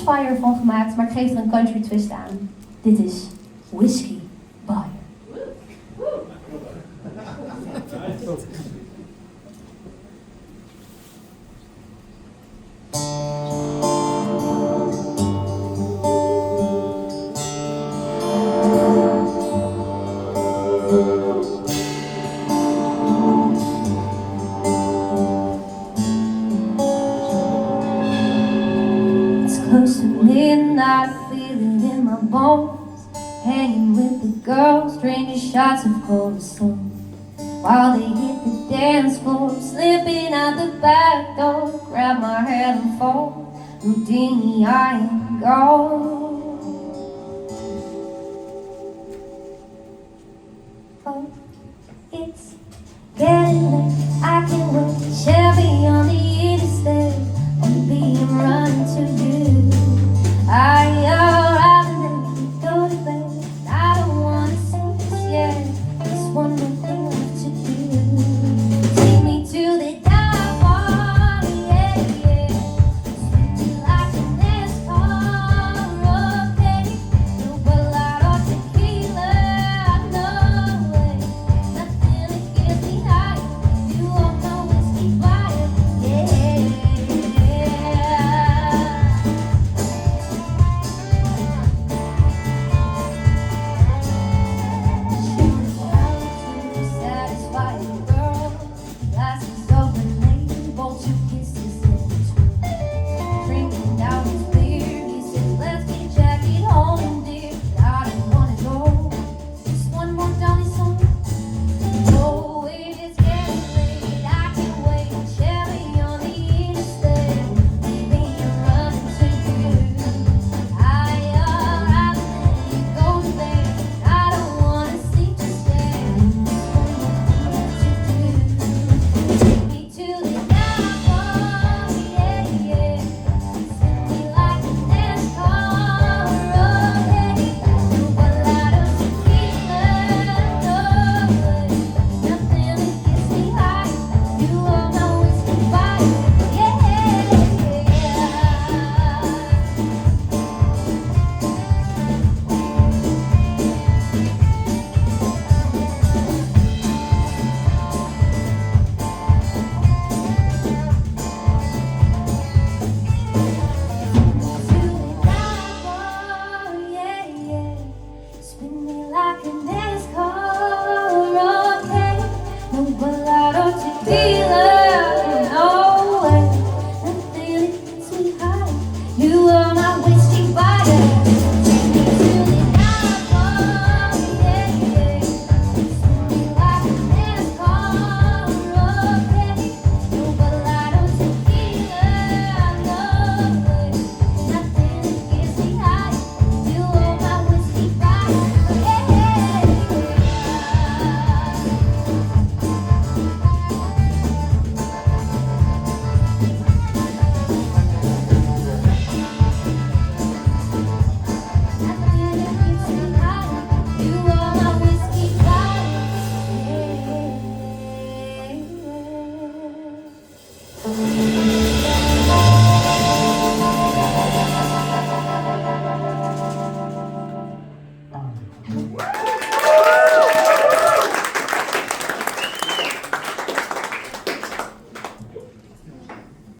Whiskeybuyer van gemaakt, maar ik geef er een country twist aan. Dit is Whiskeybuyer. Close to midnight, feel it in my bones. Hanging with the girls, drinking shots of cold stone. While they hit the dance floor, slipping out the back door. Grab my hand and fall, Houdini, I am gone. Oh, it's getting late, I can't wait, Chevy on